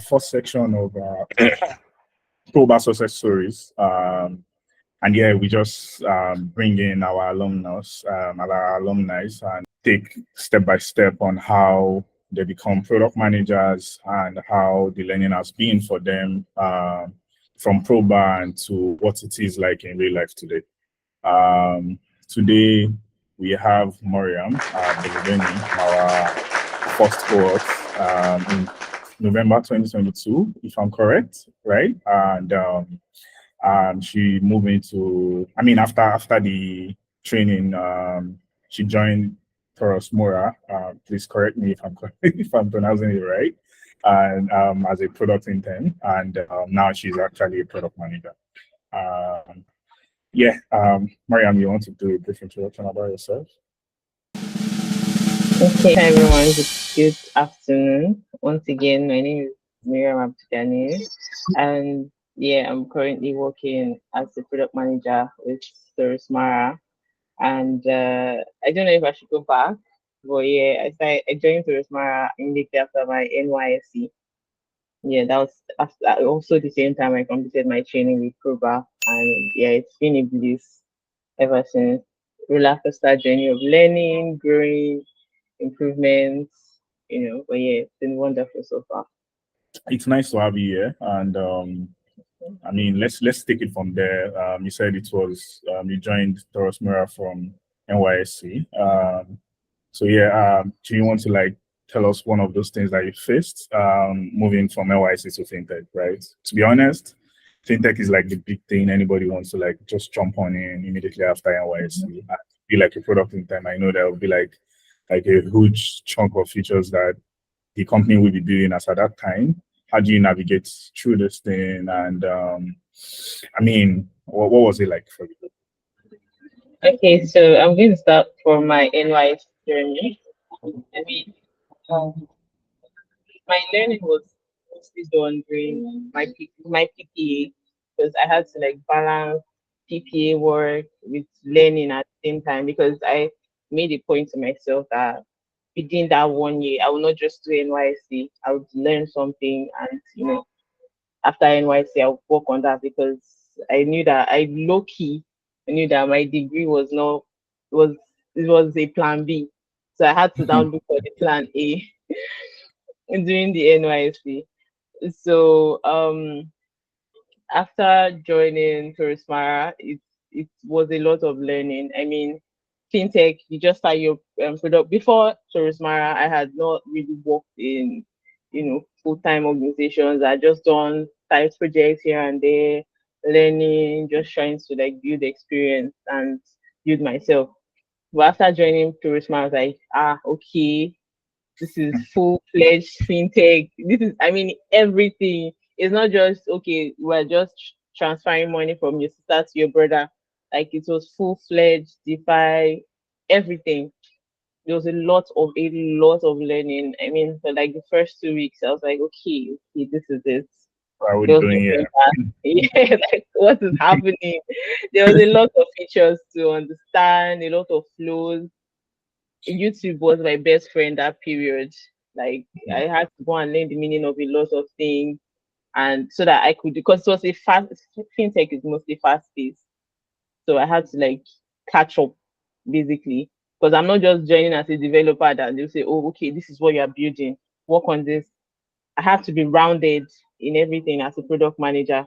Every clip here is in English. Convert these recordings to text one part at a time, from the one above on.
first section of ProBar success stories. And yeah, we just bring in our alumnus, our alumni, and take step by step on how they become product managers and how the learning has been for them from ProBar and to what it is like in real life today. Today, we have Mariam our first cohort in November 2022, if I'm correct, right? And she moved into, after the training, she joined Taurus Mora. Please correct me if I'm pronouncing it right. And as a product intern, and now she's actually a product manager. Mariam, you want to do a brief introduction about yourself? Okay, hi everyone. Good afternoon. Once again, my name is Mariam, and yeah, I'm currently working as a product manager with Taurus Mara. And I don't know if I should go back, but yeah, I joined Taurus Mara immediately after my NYSC. Yeah, that was after, also the same time I completed my training with ProBar, and yeah, it's been a bliss ever since. Roller coaster journey of learning, growing, improvements, but yeah, it's been wonderful so far. It's nice to have you here, and let's take it from there. You said it was you joined Taurus Mira from NYSC. So yeah, do you want to tell us one of those things that you faced moving from NYSC to fintech? Right. To be honest, fintech is the big thing anybody wants to just jump on in immediately after NYSC. Mm-hmm. Be like a product in time. I know there will be like a huge chunk of features that the company will be doing as at that time. How do you navigate through this thing? And what was it like for you? Okay, so I'm going to start from my NYSC journey. My learning was mostly done during my PPA, because I had to balance PPA work with learning at the same time, because I made a point to myself that within that 1 year, I will not just do NYSC, I would learn something, and after NYSC, I'll work on that, because I knew that I knew that my degree was a plan B. So I had to now look for the plan A during the NYSC. So after joining Taurus Mara, it was a lot of learning. Fintech, you just start your product. Before Taurus Mara, I had not really worked in full-time organizations. I just done side projects here and there, learning, just trying to build experience and build myself. But after joining Taurus Mara, I was like, okay, this is full-fledged fintech. This is, everything. It's not just, okay, we're just transferring money from your sister to your brother. It was full-fledged, DeFi, everything. There was a lot of learning. For the first 2 weeks, I was like, okay, this is it. What are we doing here? Yeah, what is happening? There was a lot of features to understand, a lot of flows. YouTube was my best friend that period. I had to go and learn the meaning of a lot of things, and so that I could, because it was fintech is mostly fast-paced, so I had to catch up basically, because I'm not just joining as a developer that they'll say, oh, okay, this is what you're building, work on this. I have to be rounded in everything as a product manager,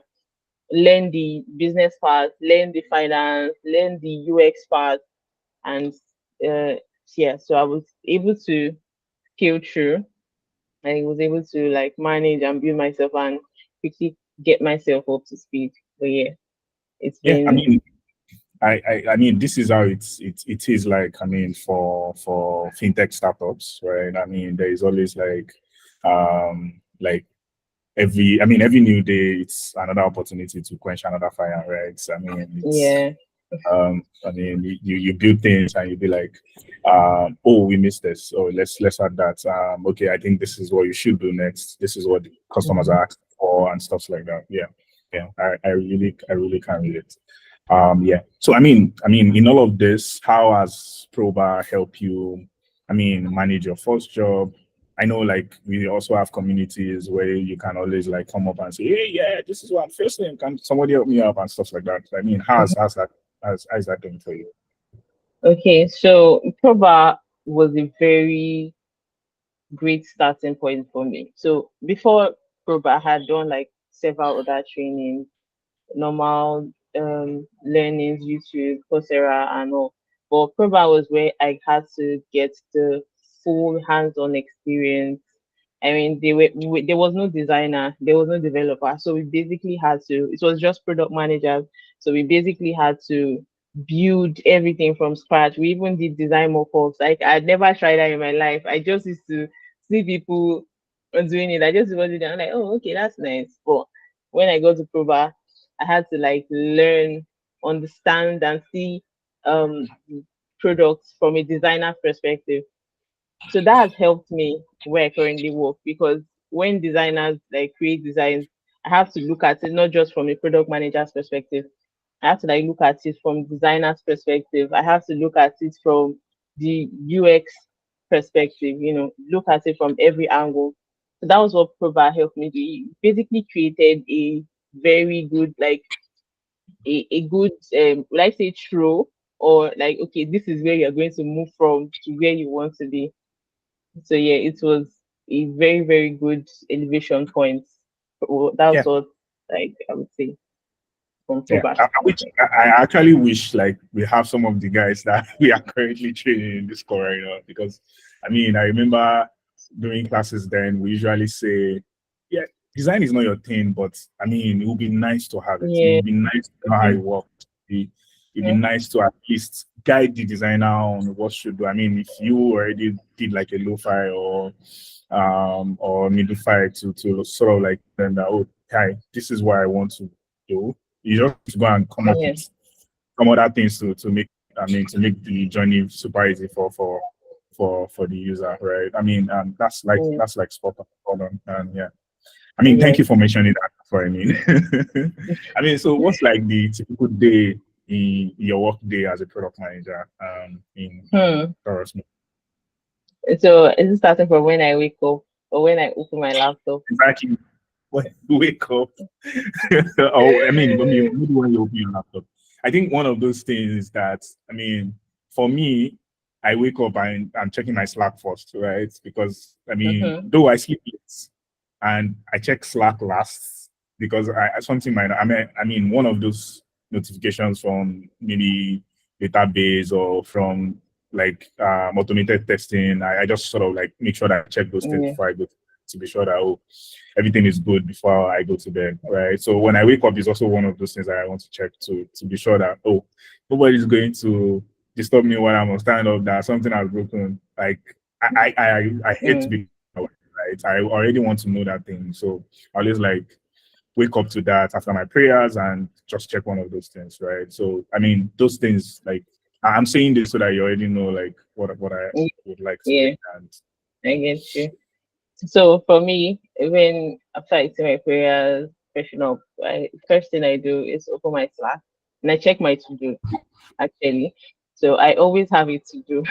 learn the business part, learn the finance, learn the UX part, and so I was able to scale through. I was able to manage and build myself and quickly get myself up to speed. But yeah, it's been. This is how it is for fintech startups, right? There is always every new day it's another opportunity to quench another fire, right? You build things and you be like, oh, we missed this, so let's add that. Okay, I think this is what you should do next. This is what the customers are asking for and stuff like that. Yeah. I really can't relate. So in all of this, how has ProBar helped you manage your first job, I know like we also have communities where you can always like come up and say, hey, yeah, this is what I'm facing. Can somebody help me up and stuff like that? I mean, how's that doing for you? Okay, so ProBar was a very great starting point for me. So before ProBar, I had done like several other trainings, normal learnings, YouTube, Coursera, and all. But ProBar was where I had to get the full hands-on experience. I mean, there was no designer, there was no developer, so we basically had to. It was just product managers, so we basically had to build everything from scratch. We even did design mock-ups. Like I'd never tried that in my life. I just used to see people doing it. I just wanted it. I'm like, oh, okay, that's nice. But when I got to ProBar, I had to like learn, understand, and see um products from a designer perspective. So that has helped me where I currently work, because when designers like create designs, I have to look at it not just from a product manager's perspective. I have to like look at it from designer's perspective. I have to look at it from the UX perspective, look at it from every angle. So that was what Proba helped me do. It basically created a very good, like a good would I say true, or like, okay, this is where you're going to move from to where you want to be. So yeah, it was a very, very good elevation point. That was Yeah. what, like, I would say from Yeah, Probash. I actually wish like we have some of the guys that we are currently training in this core right now, because I mean I remember during classes then we usually say, yeah, design is not your thing, but I mean it would be nice to have it. It Yeah. would be nice to know how it works. It'd be Mhm. nice to at least guide the designer on what should do. I mean, if you already did like a lo-fi or middle fi to sort of like then that, oh, hi, this is what I want to do. You just go and come up Yeah. with some other things to make, I mean, to make the journey super easy for the user, right? I mean, Yeah. that's like spot on. And yeah, I mean, thank Yeah. you for mentioning that. For I mean, I mean, so what's like the typical day in your work day as a product manager in Hmm. Taurus? So is it starting from when I wake up or when I open my laptop? Exactly. When you wake up, oh, maybe when you open your laptop. I think one of those things is that, I mean, for me, I wake up and I'm checking my Slack first, right? Because, I mean, Mm-hmm. though I sleep late and I check Slack last, because something might, I mean, one of those notifications from maybe database or from like automated testing, I just sort of like make sure that I check those things Yeah. before I go to be sure that, oh, everything is good before I go to bed, right? So when I wake up, is also one of those things that I want to check to be sure that, oh, nobody's going to disturb me when I'm on stand up, that something has broken. Like I hate to Mm. be right. I already want to know that thing, so I always like wake up to that after my prayers and just check one of those things, right? So I mean, those things like I'm saying this so that you already know like what I would like to do. Yeah, And I get you. So for me, even after I say my prayers, freshen up, first thing I do is open my Slack and I check my to do actually. So I always have it to do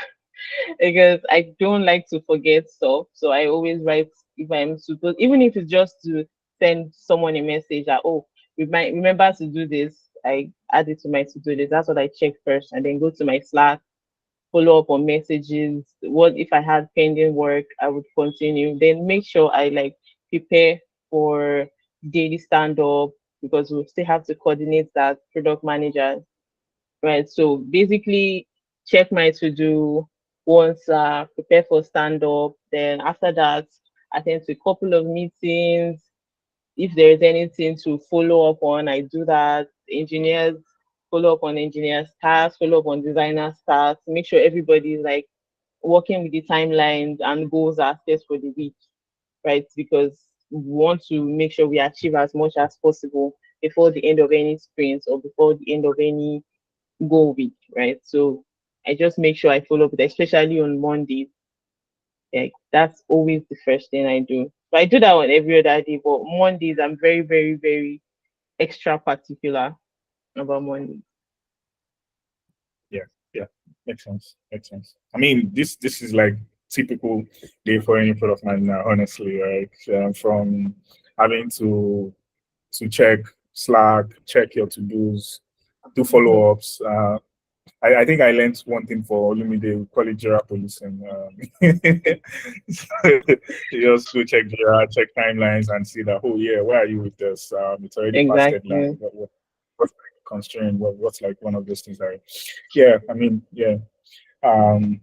because I don't like to forget stuff. So I always write if I'm supposed, even if it's just to send someone a message that, oh, remember to do this. I add it to my to do list. That's what I check first, and then go to my Slack, follow up on messages. What if I had pending work, I would continue. Then make sure I like prepare for daily stand up, because we still have to coordinate that product managers, right? So basically check my to do once, prepare for stand up. Then after that, attend to a couple of meetings. If there is anything to follow up on, I do that. Engineers, follow up on engineers tasks, follow up on designers tasks, make sure everybody is like working with the timelines and goals are set for the week, right? Because we want to make sure we achieve as much as possible before the end of any sprint or before the end of any goal week, right? So I just make sure I follow up with, especially on Mondays. Like that's always the first thing I do. So I do that on every other day, but Mondays I'm very, very, very extra particular about Mondays. yeah, yeah, makes sense. Makes sense. I mean, this is like typical day for any product manager, honestly, right? From having to check Slack, check your to-dos, do Mhm. follow-ups. I think I learned one thing for Olumide, we call it Jira policing. So you just go check Jira, check timelines, and see that, oh yeah, where are you with this? It's already past deadline. Exactly. What's like constraint? What's like one of those things that, yeah, I mean, yeah, um,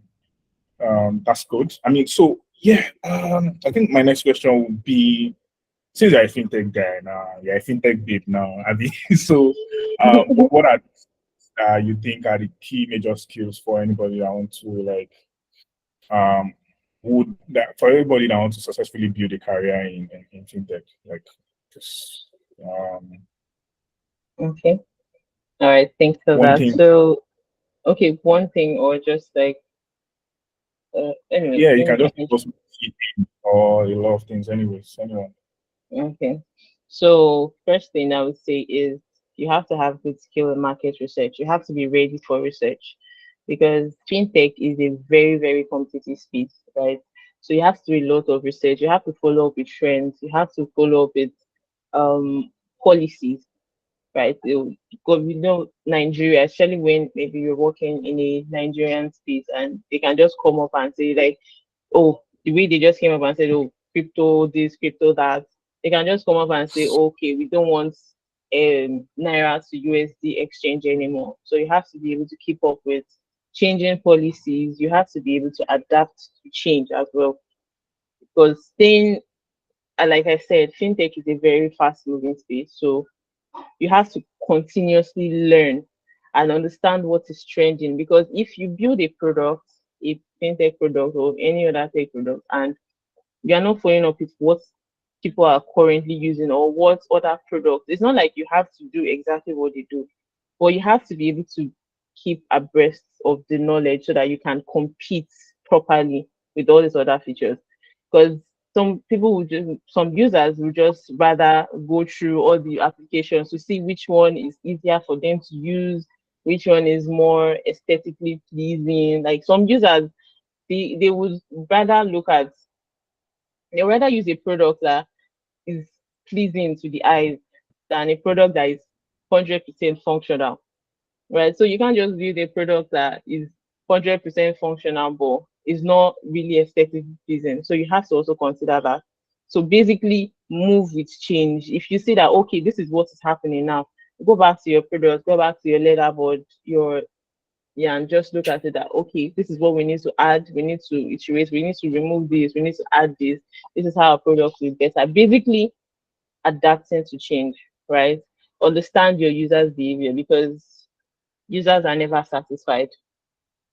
that's good. I mean, so yeah, I think my next question would be, since you're a fintech guy now, you're a fintech babe now, I mean, so what are you think are the key major skills for anybody that want to like would that for everybody that wants to successfully build a career in fintech, like just Okay. All right. Thanks for one that. thing. So, okay, one thing or just like, anyway, Yeah, you let can me just finish. post or a lot of things anyways. Anyone. Okay. So first thing I would say is you have to have good skill in market research. You have to be ready for research because fintech is a very, very competitive space, right? So you have to do a lot of research. You have to follow up with trends. You have to follow up with um policies, right? Because we know Nigeria, especially when maybe you're working in a Nigerian space and they can just come up and say like, oh, the way they just came up and said, oh, crypto this, crypto that, they can just come up and say, okay, we don't want naira to USD exchange anymore. So you have to be able to keep up with changing policies. You have to be able to adapt to change as well. Because staying, like I said, fintech is a very fast moving space. So you have to continuously learn and understand what is trending. Because if you build a product, a fintech product or any other tech product, and you are not following up with what people are currently using or what other products, it's not like you have to do exactly what they do, but you have to be able to keep abreast of the knowledge so that you can compete properly with all these other features. Because some people would just, some users would just rather go through all the applications to see which one is easier for them to use, which one is more aesthetically pleasing. Like some users, they would rather look at, they would rather use a product that is pleasing to the eyes than a product that is 100% functional, right? So you can't just build a product that is 100% functional but is not really aesthetically pleasing. So you have to also consider that. So basically, move with change. If you see that okay, this is what is happening now, go back to your product, go back to your leaderboard, your, yeah, and just look at it that okay, this is what we need to add, we need to iterate, we need to remove this, we need to add this. This is how our product will be better. Basically, adapting to change, right? Understand your users' behavior because users are never satisfied.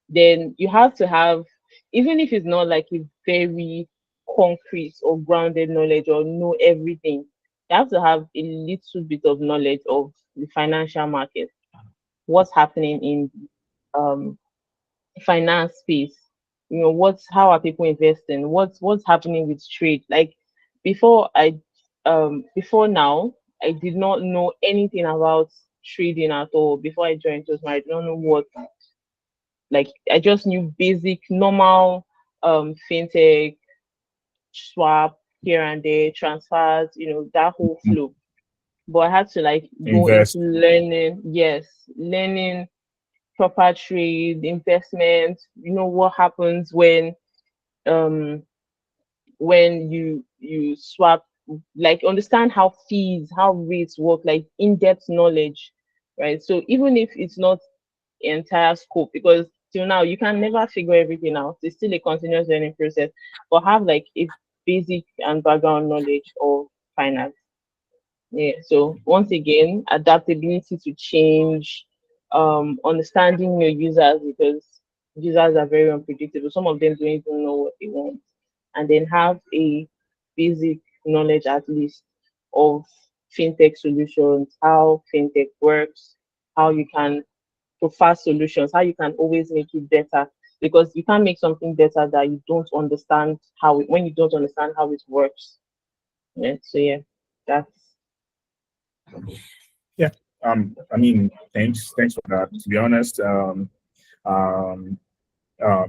Then you have to have, even if it's not like a very concrete or grounded knowledge or know everything, you have to have a little bit of knowledge of the financial market, what's happening in um finance space. You know, what's, how are people investing, what's happening with trade. Like before I before now, I did not know anything about trading at all. Before I joined Toastmasters, I did not know what, like I just knew basic normal fintech, swap here and there, transfers, you know, that whole flow. But I had to like go into Invest. learning, yes, learning proper trade, investment, you know, what happens um when you swap, like understand how fees, how rates work, like in-depth knowledge, right? So even if it's not entire scope, because till now you can never figure everything out, it's still a continuous learning process, but have like a basic and background knowledge of finance. Yeah, so once again, adaptability to change, understanding your users because users are very unpredictable. Some of them don't even know what they want, and then have a basic knowledge at least of fintech solutions, how fintech works, how you can prefer solutions, how you can always make it better. Because you can't make something better that you don't understand how it, when you don't understand how it works. Yeah, so yeah, that's Yeah. I mean, thanks for that. To be honest, um,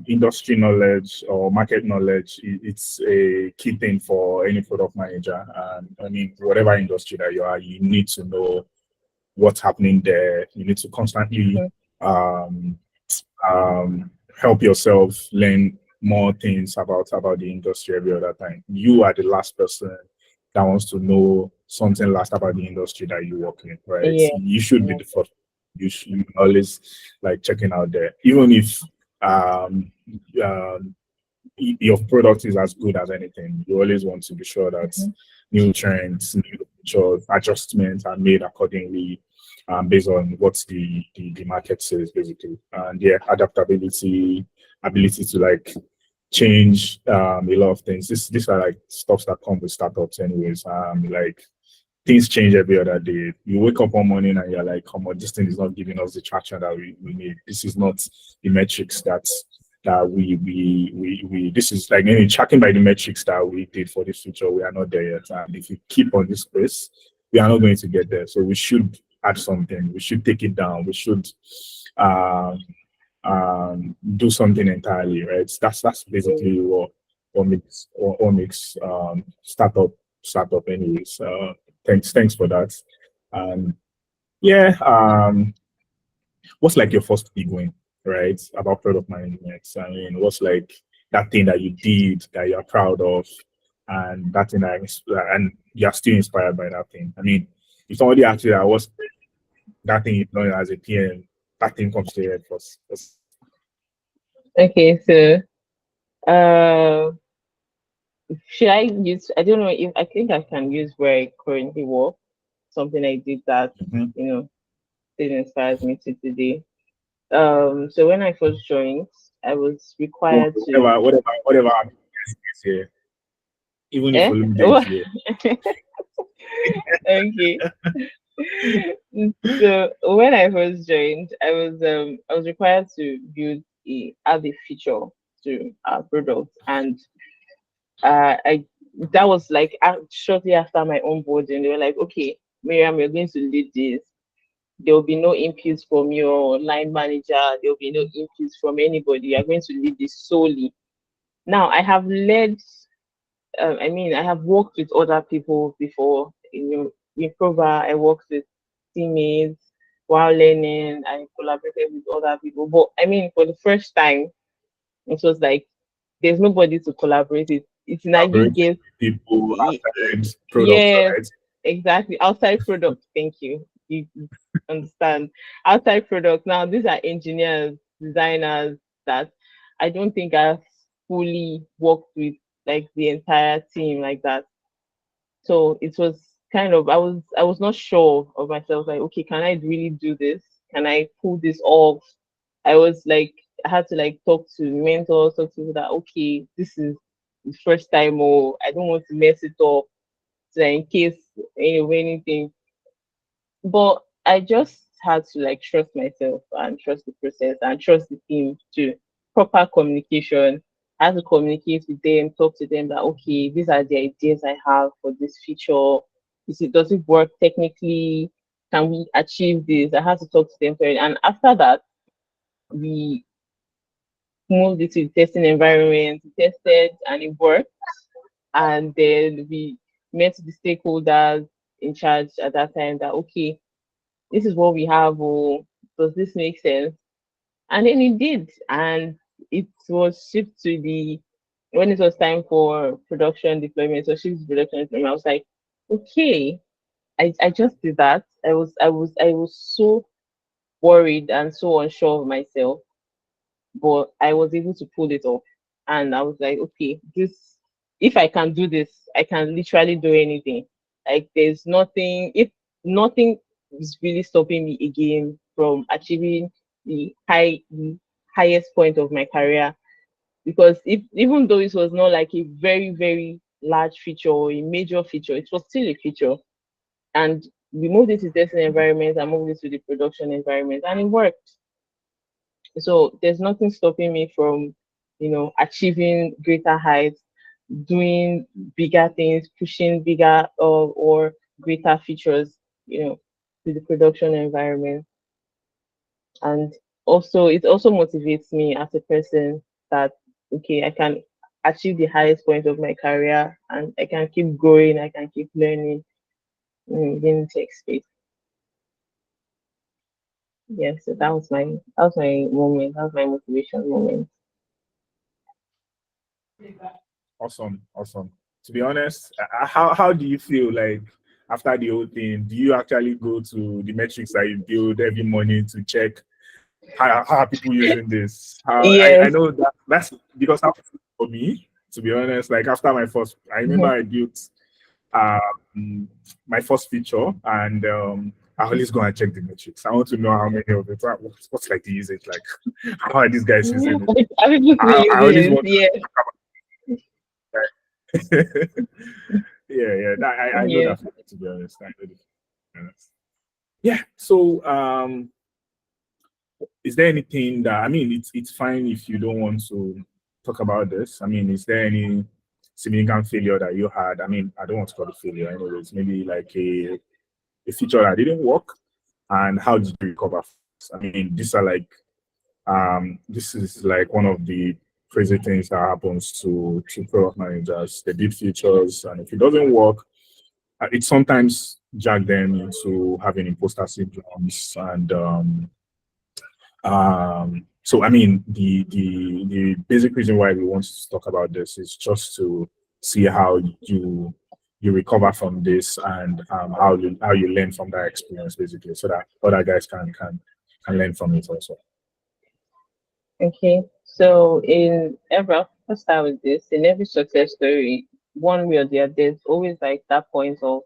industry knowledge or market knowledge, it's a key thing for any product manager. And I mean, whatever industry that you are, you need to know what's happening there. You need to constantly um, help yourself learn more things about the industry every other time. You are the last person that wants to know something last about the industry that you work in, right? Yeah. You should be the first. You should always like checking out there, even if um, um, your product is as good as anything. You always want to be sure that new trends, new features, adjustments are made accordingly, based on what the market says, basically. And yeah, adaptability, ability to like change a lot of things. These are like stuff that come with startups, anyways. Like things change every other day. You wake up one morning and you're like, come on, this thing is not giving us the traction that we need. This is not the metrics that we this is like any tracking by the metrics that we did for this feature. We are not there yet. And if we keep on this pace, we are not going to get there. So we should add something. We should take it down. We should um, do something entirely, right? That's basically what makes startup anyways. Thanks for that. And yeah, what's like your first big win, right? About product management. I mean, what's like that thing that you did that you're proud of, and that thing and you're still inspired by that thing. I mean, if somebody asks you that what's that thing you've done as a PM, that thing comes to your head first. Okay, so uh, should I use? I don't know if I think I can use where I currently work. Something I did that Mhm. you know still inspires me to today. So when I first joined, I was So required to. whatever happens here, even if Eh? Olumide is here. Okay. So when I first joined, I was required to add a feature to our product, and I that was like shortly after my onboarding. They were like, "Okay, Miriam, you're going to lead this. There will be no inputs from your line manager. There will be no inputs from anybody. You're going to lead this solely." Now I have led. I mean, I have worked with other people before. In ProBar, I worked with teammates while learning. I collaborated with other people. But I mean, for the first time, it was like there's nobody to collaborate with. It's not you Collaborate get with people y- outside products, yes, right? exactly. Outside product, thank you. You understand. Outside product. Now these are engineers, designers that I don't think I've fully worked with like the entire team like that. So it was kind of I was not sure of myself, like, okay, can I really do this? Can I pull this off? I was like I had to like talk to mentors, talk to people that okay, this is the first time or I don't want to mess it up so that in case anything. But I just had to like trust myself and trust the process and trust the team to proper communication. I had to communicate with them, talk to them that okay, these are the ideas I have for this feature. Does it work technically? Can we achieve this? I had to talk to them first. And after that, we moved it to the testing environment, tested and it worked. And then we met the stakeholders in charge at that time that okay, this is what we have, or does this make sense? And then it did. And it was shipped to when it was time for production deployment, so shipped to production deployment. I was like, okay, I just did that. I was so worried and so unsure of myself, but I was able to pull it off. And I was like, okay, if I can do this, I can literally do anything. Like there's nothing, if nothing is really stopping me again from achieving the highest point of my career. Because if even though it was not like a very, very large feature or a major feature, it was still a feature. And we moved it to testing environment and moved it to the production environment and it worked. So there's nothing stopping me from, achieving greater heights, doing bigger things, pushing bigger or greater features, to the production environment. And also it also motivates me as a person that okay, I can achieve the highest point of my career and I can keep growing, I can keep learning within the tech space. Yeah, so that was my moment, that was my motivation moment. Awesome, awesome. To be honest, how do you feel like after the whole thing? Do you actually go to the metrics that you build every morning to check how are people using this? How I Yes. know that's because for me, to be honest, like after my first, I remember Mhm. I built my first feature, and I always go and check the metrics. I want to know how many of it. What's like the usage? Like, how are these guys using it? Are people still I always using it? want Yes. to. Yeah. I know Yes. that feeling, to be honest. I know that feeling. Yeah. So, is there anything that I mean? It's fine if you don't want to talk about this. I mean, is there any significant failure that you had? I mean, I don't want to call it failure. Anyways, maybe like a feature that didn't work, and how did you recover? I mean, this is like one of the crazy things that happens to product managers. They build features, and if it doesn't work, it sometimes drag them into having imposter syndromes. And so, I mean, the basic reason why we want to talk about this is just to see how you recover from this, and how you learn from that experience, basically, so that other guys can learn from it also. Okay. So in every let's start with this. In every success story, one way or the other, there's always like that point of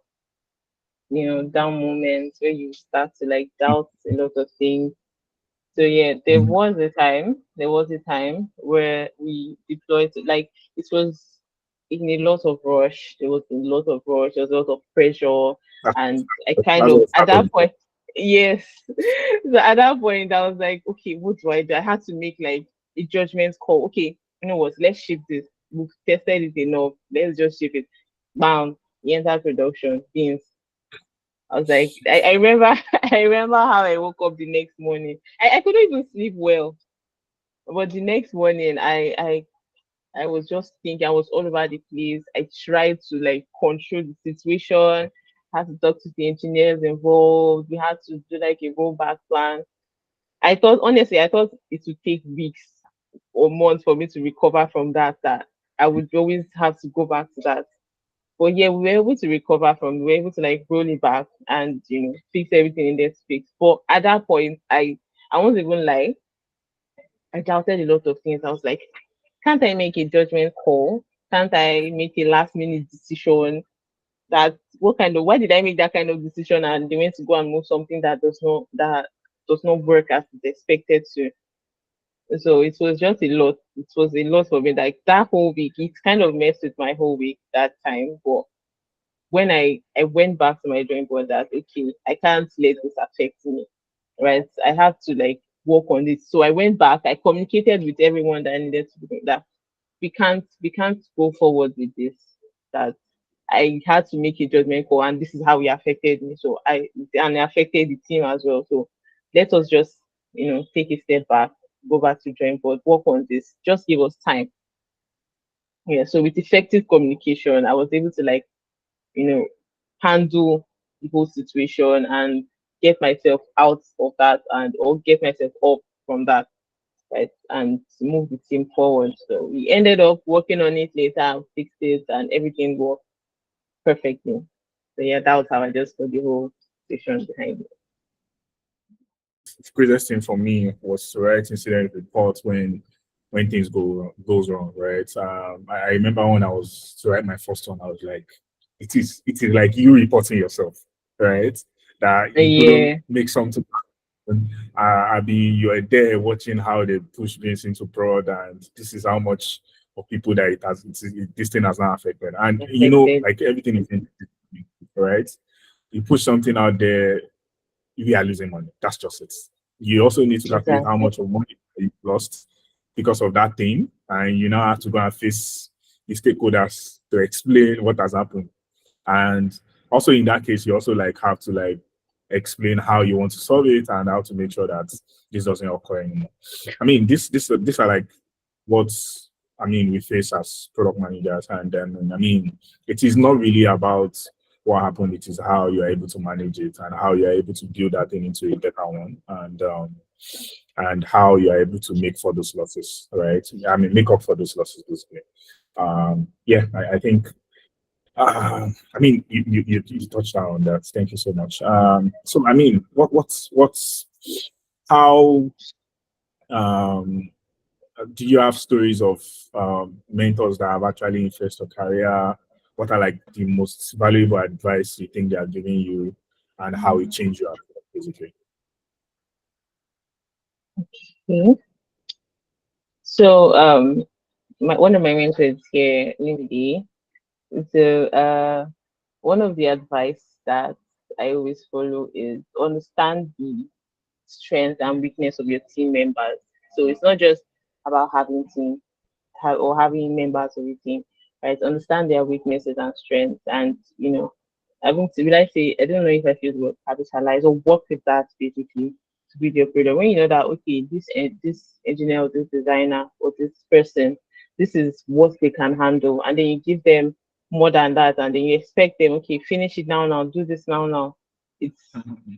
down moments where you start to like doubt a lot of things. So yeah, Mhm. there was a time where we deployed like it was in a lot of rush. There was a lot of rush, there was a lot of pressure, That's, and I kind that's of what at started. that point, yes. So at that point I was like, okay, what do I do? I had to make like a judgment call. Okay, you know what, let's ship this. We've tested it enough. Let's just ship it. Bam, we entered production. Beans. I was like, I remember, I remember how I woke up the next morning. I couldn't even sleep well. But the next morning, I was just thinking, I was all over the place. I tried to like control the situation. Had to talk to the engineers involved. We had to do like a rollback plan. I thought, honestly, I thought it would take weeks or months for me to recover from that. That I would always have to go back to that. But yeah, we were able to recover from, we were able to like roll it back and fix everything in their space. But at that point, I won't even lie, I doubted a lot of things. I was like, can't I make a judgment call? Can't I make a last minute decision? That what kind of why did I make that kind of decision and they went to go and move something that does not work as it's expected to? So it was just a lot. It was a lot for me. Like that whole week, it kind of messed with my whole week that time. But when I went back to my drawing board that okay, I can't let this affect me, right? I have to like work on this. So I went back, I communicated with everyone that I needed to do that we can't go forward with this. That I had to make a judgment call and this is how it affected me. So it affected the team as well. So let us just take a step back, go back to drawing board, work on this. Just give us time. Yeah. So with effective communication, I was able to like you know, handle the whole situation and get myself out of that and or get myself up from that, right? And move the team forward. So we ended up working on it later, fixed it, and everything worked perfectly. So yeah, that was how I just got the whole situation behind it. The craziest thing for me was to write incident reports when things goes wrong, right? I remember when I was to write my first one, I was like, it is like you reporting yourself, right? That you couldn't Yeah, make something happen. I mean, you're there watching how they push this into prod, and this is how much of people that this thing has not affected. And affected. like everything is in, right? You push something out there, we are losing money. That's just it. You also need to calculate how Exactly. much of money you lost because of that thing, and you now have to go and face the stakeholders to explain what has happened. And also in that case, you also like have to like explain how you want to solve it and how to make sure that this doesn't occur anymore. I mean, these are like what's I mean we face as product managers, and then I mean it is not really about what happened. It is how you are able to manage it and how you are able to build that thing into a better one, and how you are able to make for those losses, right? I mean, make up for those losses basically. Yeah, I think. I mean, you touched on that. Thank you so much. So I mean, what's how do you have stories of mentors that have actually influenced your career? What are like the most valuable advice you think they are giving you, and how it changed your career, basically? Okay. So one of my mentors here, Lindy, so one of the advice that I always follow is understand the strength and weakness of your team members. So it's not just about having or having members of the team, right? Understand their weaknesses and strengths, and having to, will I say, I don't know if I feel the word capitalize or work with that basically to build your product. When you know that okay, this engineer or this designer or this person, this is what they can handle, and then you give them more than that, and then you expect them, okay, finish it now, do this now. It's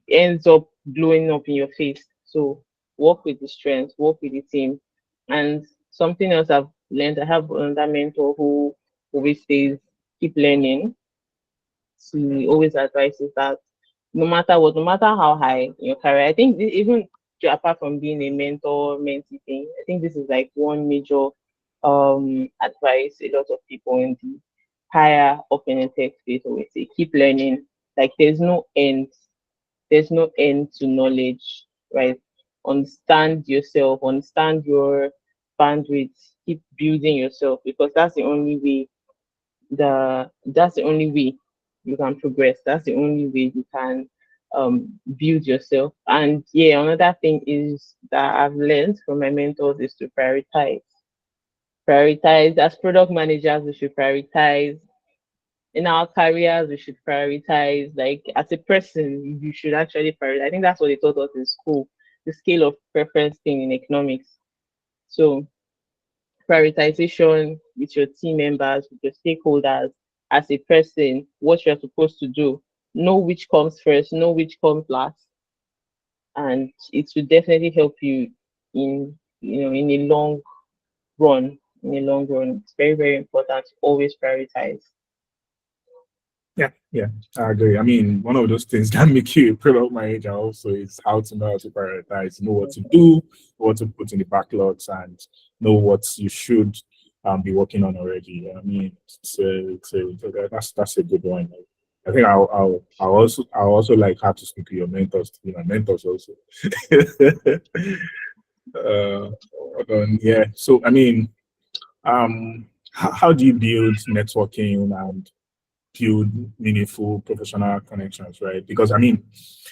ends up blowing up in your face. So work with the strengths, work with the team. And something else I've learned, I have another mentor who always says, keep learning. She always advises that no matter what, no matter how high in your career, I think even apart from being a mentor, mentee thing, I think this is like one major advice a lot of people in the higher up in the tech space always say, keep learning. Like there's no end to knowledge, right? Understand yourself, understand your bandwidth, keep building yourself, because that's the only way you can progress. That's the only way you can build yourself. And yeah, another thing is that I've learned from my mentors is to prioritize. Prioritize as product managers, we should prioritize in our careers, we should prioritize. Like as a person, you should actually prioritize. I think that's what they taught us in school, the scale of preference thing in economics. So prioritization with your team members, with your stakeholders, as a person, what you're supposed to do. Know which comes first, know which comes last, and it will definitely help you in in a long run. In a long run, it's very very important to always prioritize. Yeah, I agree. I mean, one of those things that make you a product manager also is how to know how to prioritize, know what to do, what to put in the backlogs, and know what you should be working on already. I mean, that's a good one. I think I'll also like how to speak to your mentors, to be my mentors also. uh, yeah. So I mean, how do you build networking and build meaningful professional connections, right? Because I mean,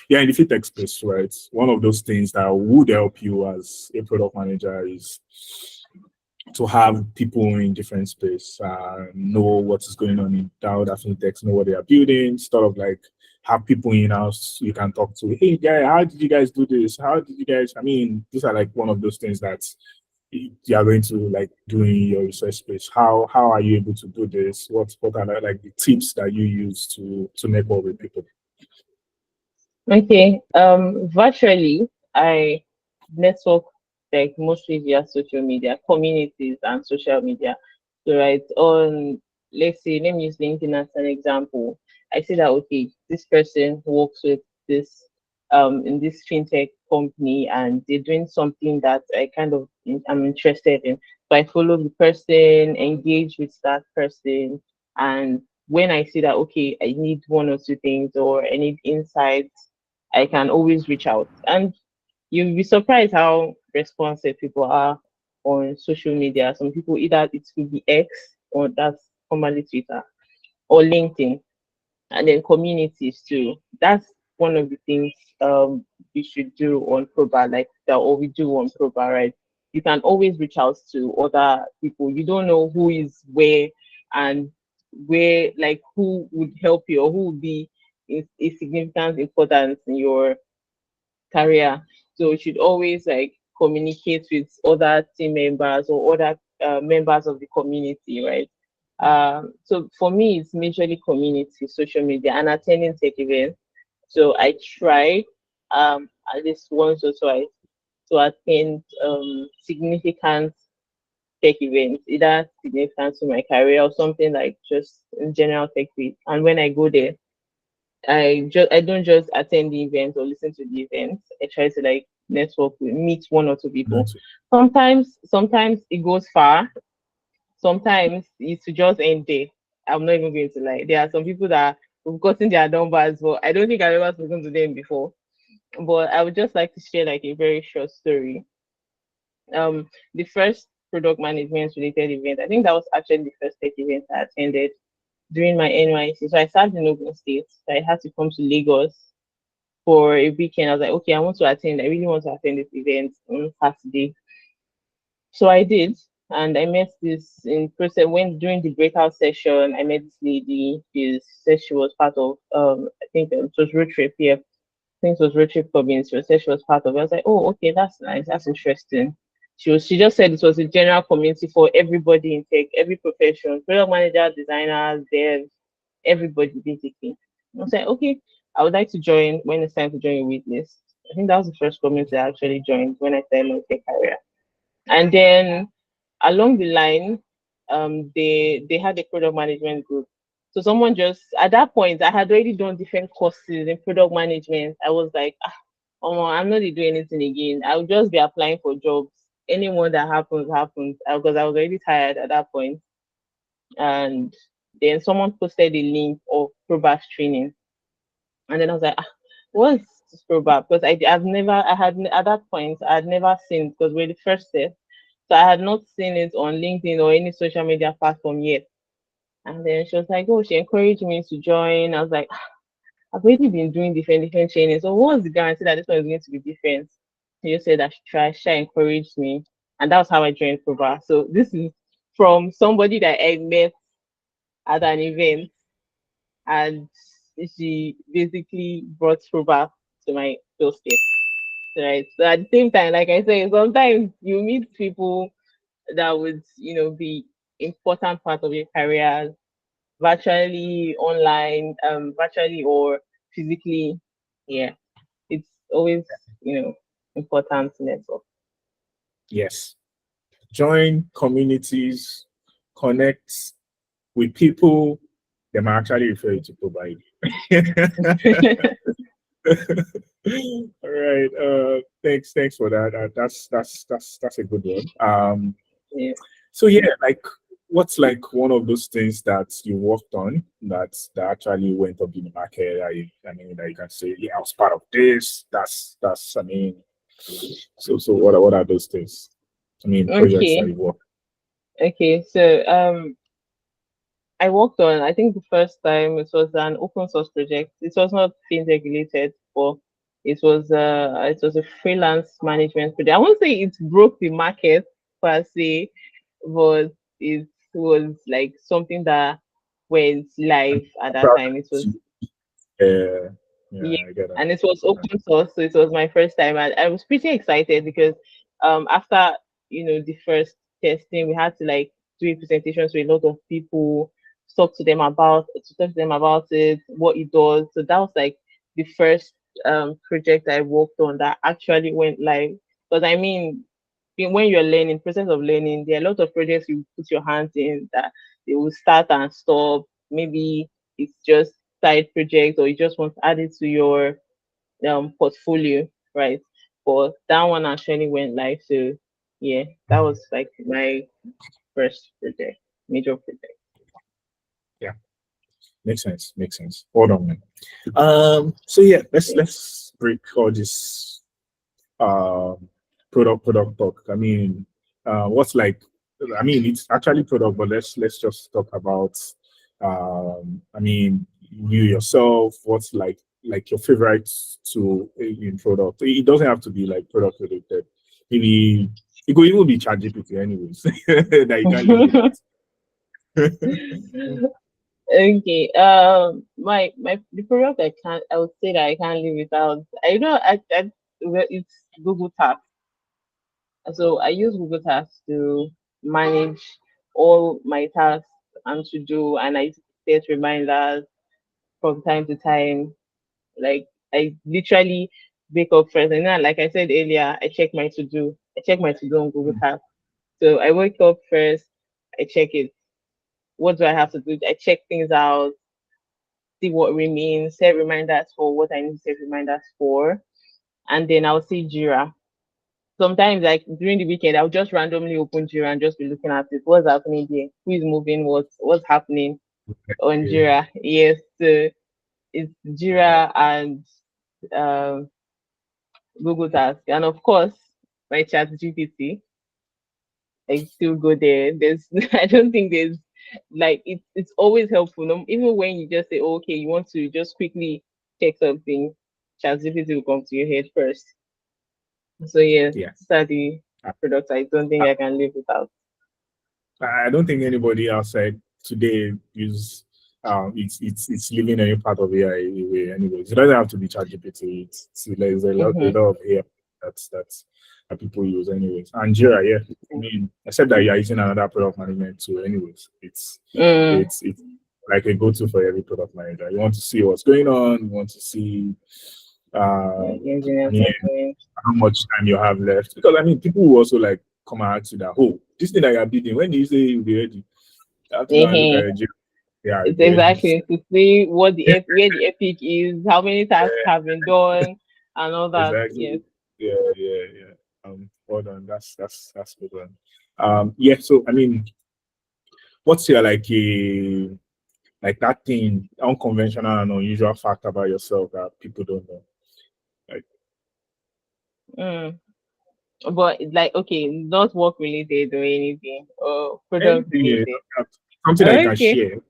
yeah, in the fintech space, right? One of those things that would help you as a product manager is to have people in different space, know what is going on in that other fintechs, know what they are building, sort of like have people in house you can talk to. Hey, guy, how did you guys do this? How did you guys? I mean, these are like one of those things that you are going to like do in your research space. How are you able to do this? What are like the tips that you use to network with people? Okay. Virtually, I network like mostly via social media, communities and social media. So right on, let's say, let me use LinkedIn as an example. I see that okay, this person works with this in this fintech company and they're doing something that I'm interested in. So I follow the person, engage with that person, and when I see that okay, I need one or two things or I need insights, I can always reach out. And you'll be surprised how responsive people are on social media. Some people either it could be X or that's formerly Twitter or LinkedIn, and then communities too. That's one of the things we should do on ProBar, like that, or we do on ProBar, right? You can always reach out to other people. You don't know who is where and where, like who would help you or who would be a significant importance in your career. So you should always like communicate with other team members or other members of the community, right? So for me, it's majorly community, social media, and attending tech events. So I try at least once or twice to attend significant tech events, either significant to my career or something like just in general tech week. And when I go there, I don't just attend the event or listen to the events. I try to like network with meet one or two people. That's it. Sometimes it goes far. Sometimes it's to just end there. I'm not even going to lie. There are some people that have gotten their numbers, but I don't think I've ever spoken to them before. But I would just like to share like a very short story. The first product management related event, I think that was actually the first tech event I attended during my NYSC. So I started in Ogun State. So I had to come to Lagos for a weekend. I was like, okay, I want to attend. I really want to attend this event on Saturday. So I did. And I met this in process when during the breakout session, I met this lady. She said she was part of I think it was road trip here. I think it was road trip Cobbins. She said she was part of it. I was like, oh, okay, that's nice, that's interesting. She just said it was a general community for everybody in tech, every profession, product manager, designers, devs, everybody basically. I was like, okay, I would like to join when it's time to join a waitlist. I think that was the first community I actually joined when I started my tech career. And then along the line, they had a product management group. So someone just at that point, I had already done different courses in product management. I was like, oh, I'm not doing anything again. I'll just be applying for jobs. Anyone that happens, happens. Because I was already tired at that point. And then someone posted a link of ProBar training. And then I was like, what's ProBar? Because I had at that point, I had never seen it because we're the first step. So I had not seen it on LinkedIn or any social media platform yet. And then she was like, oh, she encouraged me to join. I was like, I've already been doing different trainings. So what was the guarantee that this one is going to be different? She just said I should try. She encouraged me. And that was how I joined ProBar. So this is from somebody that I met at an event, and she basically brought ProBar to my doorstep. Right. So at the same time, like I say, sometimes you meet people that would, be important part of your career, virtually, online, virtually or physically. Yeah. It's always, important to network. Yes. Join communities, connect with people. They might actually refer you to provide. All right. Thanks for that. That's a good one. Yeah. So yeah, like what's like one of those things that you worked on that actually went up in the market? That you can say, yeah, I was part of this. That's so what are those things? Projects that Okay. you worked. Okay. So I worked on, I think the first time it was an open source project. It was not fintech related, but it was a freelance management project. I won't say it broke the market per se, but it was like something that went live at that time. It was Yeah, Yeah, yeah, I get it. and it was open source, so it was my first time, and I was pretty excited because after the first testing, we had to like do a presentation to a lot of people, talk to them about it, what it does. So that was like the first project I worked on that actually went live. Because I mean, when you're learning, process of learning, there are a lot of projects you put your hands in that they will start and stop. Maybe it's just side project or you just want to add it to your portfolio, right? But that one actually went live. So yeah, that was like my first project, major project. Yeah, makes sense. Makes sense. Hold on, man. So yeah, let's break all this product talk. What's like? It's actually product, but let's just talk about. You yourself. What's like your favorite tool in product? It doesn't have to be like product related. Maybe it could even be ChatGPT, anyways. That you can't live without. Okay. My the product I would say that I can't live without. I know well, it's Google Tasks. So I use Google Tasks to manage all my tasks and to do, and I set reminders from time to time. Like I literally wake up first, and then, like I said earlier, I check my to do. I check my to do on Google Tasks. So I wake up first, I check it. What do I have to do? I check things out, see what remains, set reminders for what I need to set reminders for, and then I'll see Jira. Sometimes, like during the weekend, I'll just randomly open Jira and just be looking at it. What's happening there? Who is moving? What's happening on Yeah. Jira? Yes, so it's Jira and um, Google Task, and of course my Chat GPT. I still go there. There's I don't think there's like it's always helpful. No, even when you just say, oh, okay, you want to just quickly check something, ChatGPT will come to your head first. So yeah, Yeah. these are the products I don't think I, I can live without. I don't think anybody outside today is it's living any part of AI way anyways. It doesn't have to be ChatGPT. There's a Mm-hmm. lot of AI that people use anyways. And Jira, yeah. I mean, except that you're using another product management tool anyways. Mm, It's like a go-to for every product manager. You want to see what's going on, you want to see yeah, um the engineers yeah, are doing. how much time you have left. Because I mean people will also like come and ask you that, oh, this thing that you're building, when do you say you'll be ready? You have to go and look at Mhm. your gym. Yeah, It's you'll be ready. exactly to see what where the epic is, how many tasks have been done, and all that. Yes. Exactly. Yeah. Well done. That's good one. Yeah, so I mean, what's your like that thing, unconventional and unusual fact about yourself that people don't know? Like Mm. But it's like okay, not work related or anything, or product anything, related. something that you can Okay. share.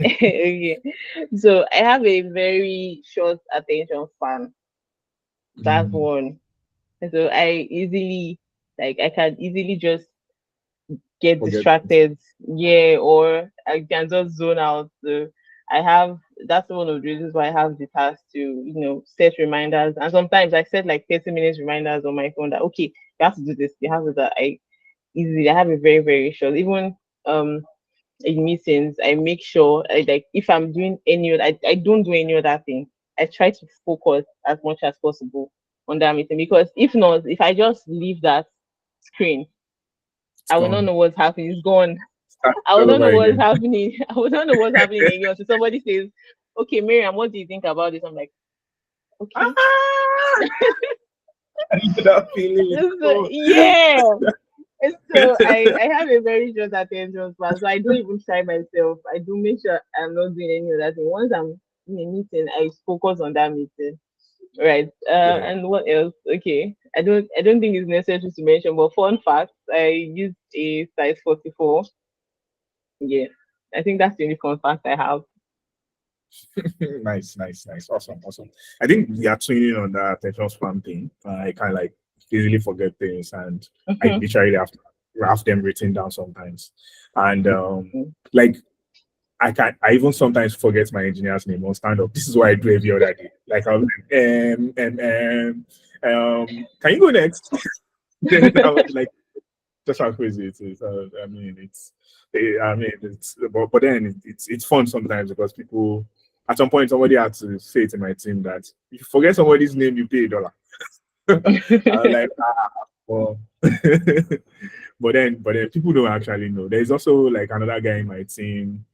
Okay. So I have a very short attention span. That's Mm, one. So I can easily just get forget. distracted. Yeah, or I can just zone out. So I have that's one of the reasons why I have the task to, set reminders. And sometimes I set like 30 minutes reminders on my phone that okay, you have to do this, you have to do that. I have a very, very short, even um in meetings, I make sure like if I'm doing I don't do any other thing. I try to focus as much as possible on that meeting because if not, if I just leave that screen, It's I will not gone. know what's happening. It's gone. Start I will all not know over what's again. happening. I will not know what's happening again. So somebody says, okay, Mariam, what do you think about this? I'm like, okay. Ah! I know that feeling. So, Oh. yeah. And so I have a very short attention span. So I don't even try myself. I do make sure I'm not doing any other thing. Once I'm in a meeting, I focus on that meeting. Right. Yeah. And what else? Okay. I don't think it's necessary to mention, but fun fact, I used a size 44. Yeah. I think that's the only fun fact I have. Nice. Awesome. I think we are tuning on that attention span thing. I kind of like easily forget things, and I Mhm. literally have them written down sometimes. And like I even sometimes forget my engineer's name on stand up. This is what I do every other day. Like I'll be like, can you go next? Then I was like, just how crazy it is. I mean, but then it's fun sometimes because people at some point somebody had to say to my team that if you forget somebody's name, you pay $1. I was like, well, but then people don't actually know. There's also like another guy in my team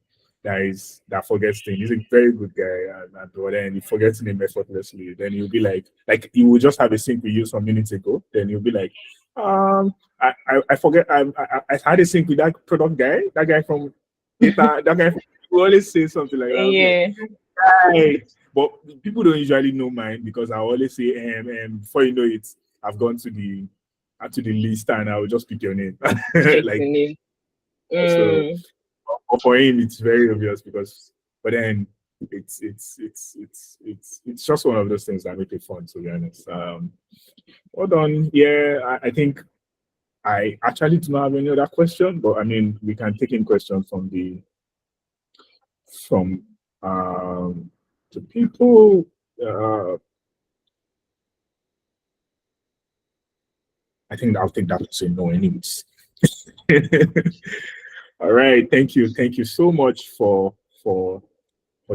that forgets things. He's a very good guy, but then he forgets his name effortlessly. Then he'll be like he will just have a sync we used some minutes ago. Then he'll be like, I forget. I had a sync with that product guy, that guy from data, that guy. Who always say something like that. I'll be like, Yeah. hey. But people don't usually know mine because I always say, before you know it, I've gone to the list and I will just pick your name. Check Like the name. so Mm. for him it's very obvious because but then it's just one of those things that make it fun to be honest. Hold on. Yeah, I think I actually do not have any other question, but I mean we can take in questions from the people. I think I'll take that to say no anyways. All right, thank you so much for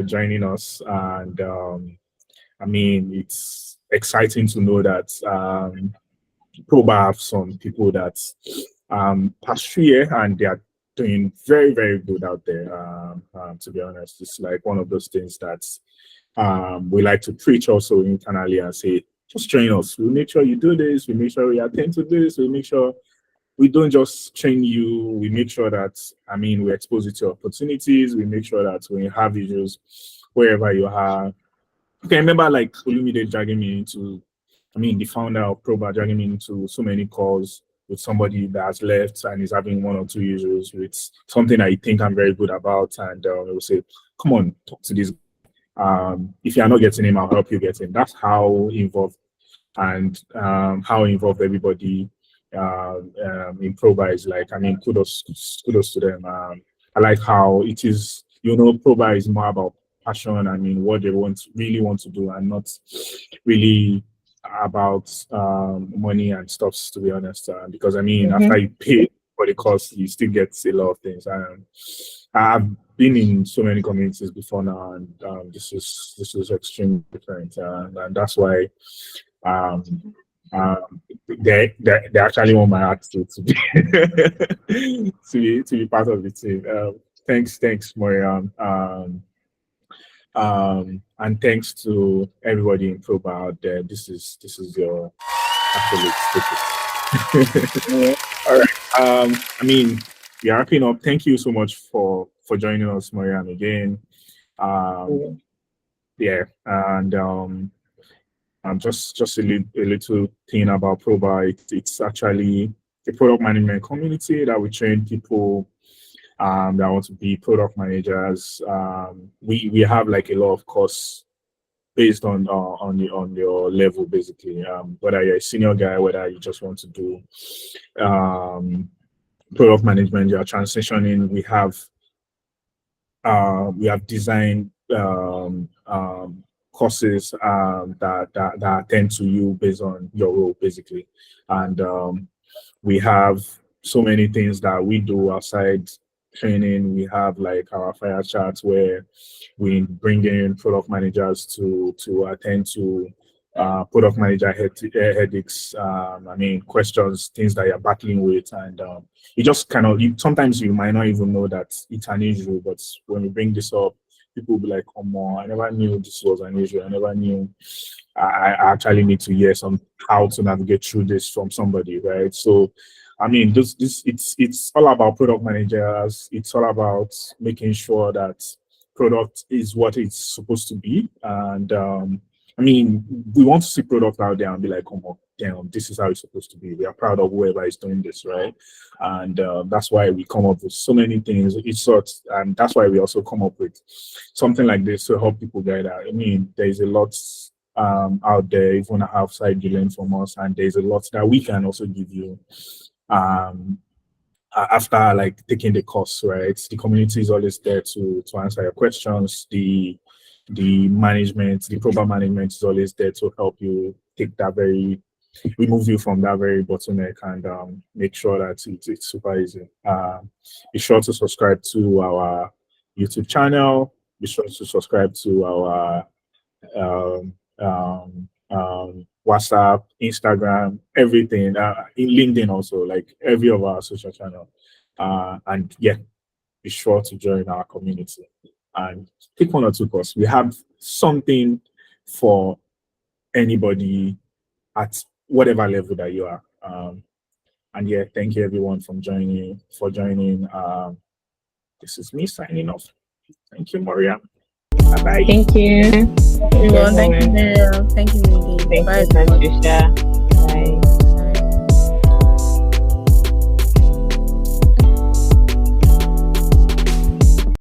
joining us. And I mean, it's exciting to know that ProBar have some people that past 3 years and they are doing very, very good out there. To be honest, it's like one of those things that we like to preach also internally and say, just train us. We make sure you do this. We make sure we attend to this. We make sure we don't just train you. We make sure that, I mean, we expose you to opportunities. We make sure that when you have issues, wherever you are. Okay, I remember like Olumide dragging me into, I mean, the founder of ProBar dragging me into so many calls with somebody that has left and is having 1 or 2 issues with something I think I'm very good about. And I will say, come on, talk to this. If you're not getting him, I'll help you get him. That's how involved and how involved everybody in ProBar is like. I mean, kudos to them. I like how it is, ProBar is more about passion. I mean, what they really want to do, and not really about money and stuff, to be honest. Because I mean, after you pay for the cost, you still get a lot of things. I've been in so many communities before now, and this is extremely different, and that's why they actually want my heart to be to be part of the team. Thanks, Mariam. And thanks to everybody in ProBar out there. This is your absolute ticket. All right. I mean, we are wrapping up. Thank you so much for joining us, Mariam, again. Yeah, and just a little thing about ProBar. It's actually a product management community that we train people that want to be product managers. We have like a lot of courses based on your level, basically. Whether you're a senior guy, whether you just want to do product management, you're transitioning. We have designed courses that attend to you based on your role, basically. And we have so many things that we do outside training. We have like our fire chats where we bring in product managers to attend to product manager headaches. I mean, questions, things that you're battling with, and you just kind of, sometimes you might not even know that it's an issue, but when we bring this up, people will be like, "Oh, more! I never knew this was an issue. I never knew I actually need to hear how to navigate through this from somebody," right? So, I mean, it's all about product managers. It's all about making sure that product is what it's supposed to be. And I mean, we want to see product out there and be like, "Oh, damn, this is how it's supposed to be." We are proud of whoever is doing this, right? And that's why we come up with so many things. And that's why we also come up with something like this to help people get out. I mean, there's a lot out there, even outside you learn from us, and there's a lot that we can also give you after like taking the course, right? The community is always there to answer your questions. The management, the ProBar management is always there to help you remove you from that very bottleneck and make sure that it's super easy. Be sure to subscribe to our YouTube channel. Be sure to subscribe to our WhatsApp, Instagram, everything, in LinkedIn also, like every of our social channel. And yeah, be sure to join our community and take 1 or 2 courses. We have something for anybody at whatever level that you are. And yeah, thank you everyone for joining. This is me signing off. Thank you, Mariam. Bye-bye. Thank you. Thank you, Mariam. Thank you, Mindy. Thank you, Patricia.